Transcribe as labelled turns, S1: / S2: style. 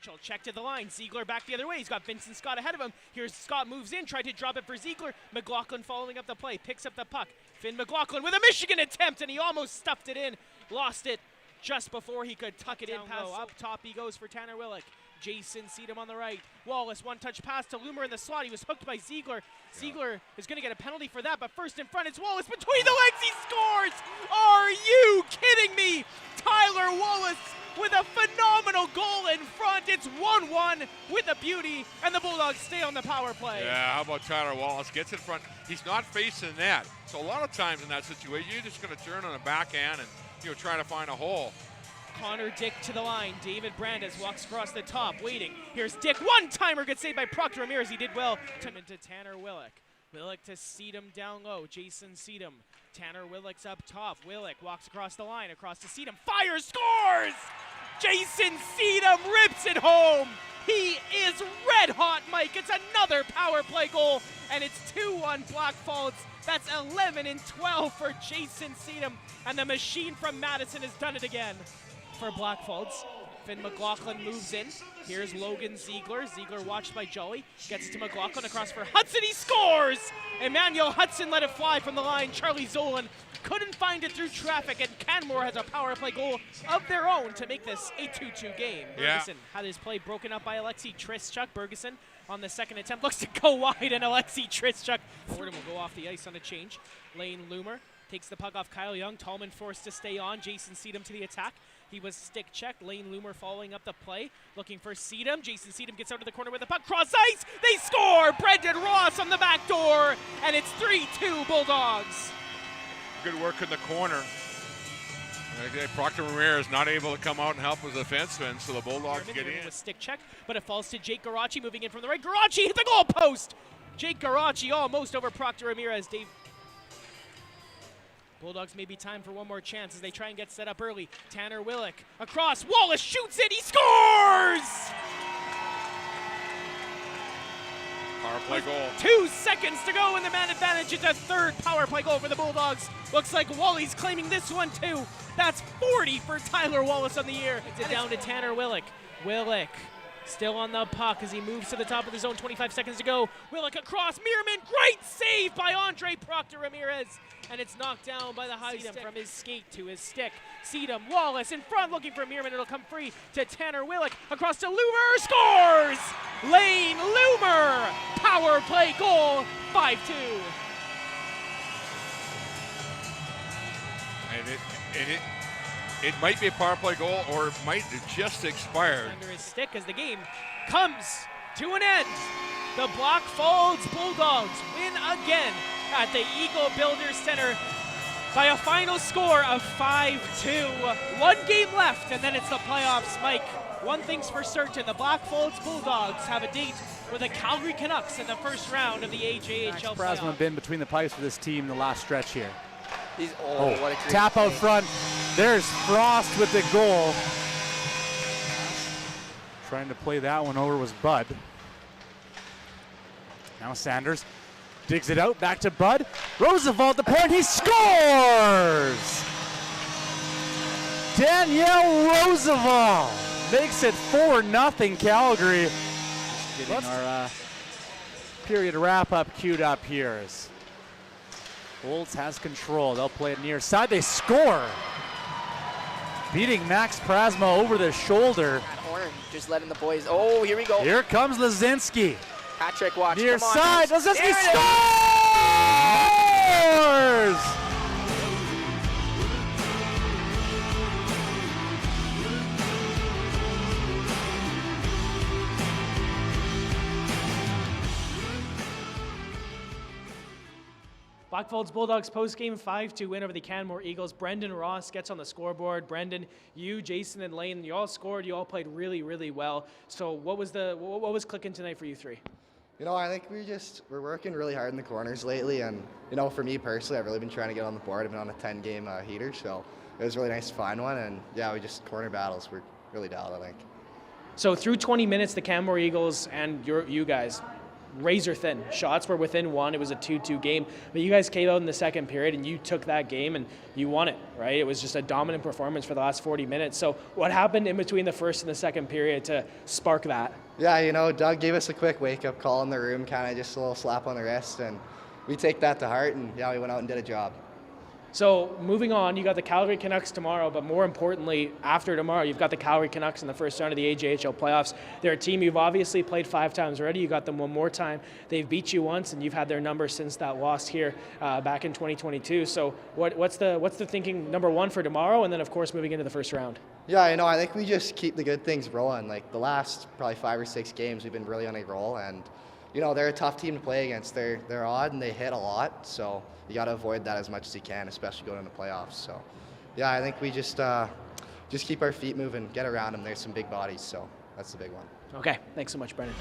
S1: Mitchell, check to the line. Ziegler back the other way. He's got Vincent Scott ahead of him. Here's Scott moves in, tried to drop it for Ziegler. McLaughlin following up the play, picks up the puck. Finn McLaughlin with a Michigan attempt, and he almost stuffed it in. Lost it just before he could tuck it in past. Up top he goes for Tanner Willick. Jason Seedham on the right. Wallace, one-touch pass to Loomer in the slot. He was hooked by Ziegler. Ziegler is going to get a penalty for that, but first in front, it's Wallace. Between the legs, he scores! Are you kidding me? Tyler Wallace with a phenomenal goal in front. It's 1-1 with a beauty, and the Bulldogs stay on the power play.
S2: Yeah, how about Tyler Wallace? Gets in front. He's not facing that. So a lot of times in that situation, you're just going to turn on a backhand and try to find a hole.
S1: Connor Dick to the line. David Brandes walks across the top, waiting. Here's Dick. One-timer gets saved by Proctor Ramirez. He did well. Into Tanner Willick. Willick to Seedham down low. Jason Seedham. Tanner Willick's up top. Willick walks across the line, across to Seedham. Fires, scores! Jason Seedham rips it home. He is red hot, Mike. It's another power play goal, and it's 2-1 Blackfalds. That's 11 and 12 for Jason Seedham, and the machine from Madison has done it again. For Blackfalds, Finn McLaughlin moves in. Here's Logan Ziegler. Ziegler watched by Jolly. Gets to McLaughlin across for Hudson. He scores! Emmanuel Hudson let it fly from the line. Charlie Zolan couldn't find it through traffic, and Canmore has a power play goal of their own to make this a 2-2 game.
S2: Yeah.
S1: Bergeson had his play broken up by Alexei Trischuk. Bergeson on the second attempt looks to go wide, and Alexei Trischuk Fordham will go off the ice on a change. Lane Loomer takes the puck off Kyle Young. Tallman forced to stay on. Jason Seedham to the attack. He was stick checked. Lane Loomer following up the play, looking for Seedham. Jason Seedham gets out to the corner with the puck. Cross ice. They score. Brendan Ross on the back door, and it's 3-2 Bulldogs.
S2: Good work in the corner. Proctor Ramirez not able to come out and help with the defenseman, so the Bulldogs get in.
S1: With stick check, but it falls to Jake Garachi moving in from the right. Garachi hit the goal post. Jake Garachi almost over Proctor Ramirez. Bulldogs may be time for one more chance as they try and get set up early. Tanner Willick across. Wallace shoots it. He scores!
S2: Power play goal.
S1: 2 seconds to go in the man advantage. It's a third power play goal for the Bulldogs. Looks like Wally's claiming this one too. That's 40 for Tyler Wallace on the year. It's down to Tanner Willick. Willick still on the puck as he moves to the top of the zone. 25 seconds to go. Willick across. Meerman. Great save by Andre Proctor Ramirez. And it's knocked down by the high stick from his skate to his stick. Seedham, Wallace in front looking for Meerman. It'll come free to Tanner Willick. Across to Loomer. Scores! Lane Loomer. Power play goal. 5-2.
S2: And it might be a power play goal, or it might have just expired.
S1: Under his stick as the game comes to an end. The Blackfalds Bulldogs win again at the Eagle Builders Center by a final score of 5-2. One game left, and then it's the playoffs. Mike, one thing's for certain, the Blackfalds Bulldogs have a date with the Calgary Canucks in the first round of the AJHL
S3: Max
S1: playoffs.
S3: been between the pipes for this team the last stretch here.
S4: What a great
S3: tap out
S4: game.
S3: front. There's Frost with the goal. Trying to play that one over was Bud. Now Sanders digs it out, back to Bud. Roosevelt, the point, he scores! Danielle Roosevelt makes it 4-0 Calgary. Just getting our period wrap-up queued up here. As Olds has control. They'll play it near side. They score! Beating Max Prasma over the shoulder.
S4: Horn just letting the boys. Oh, here we go.
S3: Here comes Lazinski.
S4: Hat trick watch.
S3: Near
S4: Come on,
S3: side,
S4: guys.
S3: Lazinski scores!
S1: Blackfalds Bulldogs post-game 5-2 win over the Canmore Eagles. Brendan Ross gets on the scoreboard. Brendan, you, Jason, and Lane, you all scored. You all played really, really well. So what was clicking tonight for you three?
S5: I think we're working really hard in the corners lately, and for me personally, I've really been trying to get on the board. I've been on a 10-game heater, so it was really nice to find one. And yeah, we just corner battles. We're really dialed, I think.
S1: So through 20 minutes, the Canmore Eagles and you guys
S6: razor thin. Shots were within one. It was a 2-2 game. But you guys came out in the second period and you took that game and you won it, right? It was just a dominant performance for the last 40 minutes. So what happened in between the first and the second period to spark that?
S5: Yeah, you know, Doug gave us a quick wake-up call in the room, kind of just a little slap on the wrist, and we take that to heart, and yeah, we went out and did a job.
S6: So moving on, you got the Calgary Canucks tomorrow, but more importantly, after tomorrow, you've got the Calgary Canucks in the first round of the AJHL playoffs. They're a team you've obviously played 5 times already. You got them one more time. They've beat you once, and you've had their number since that loss here back in 2022. So what's the thinking, number one, for tomorrow, and then, of course, moving into the first round?
S5: Yeah, you know, I think we just keep the good things rolling. Like the last probably 5 or 6 games, we've been really on a roll, and you know, they're a tough team to play against. They're odd and they hit a lot, so you got to avoid that as much as you can, especially going into playoffs. So, yeah, I think we just keep our feet moving, get around them. There's some big bodies, so that's the big one.
S6: Okay, thanks so much, Brendan.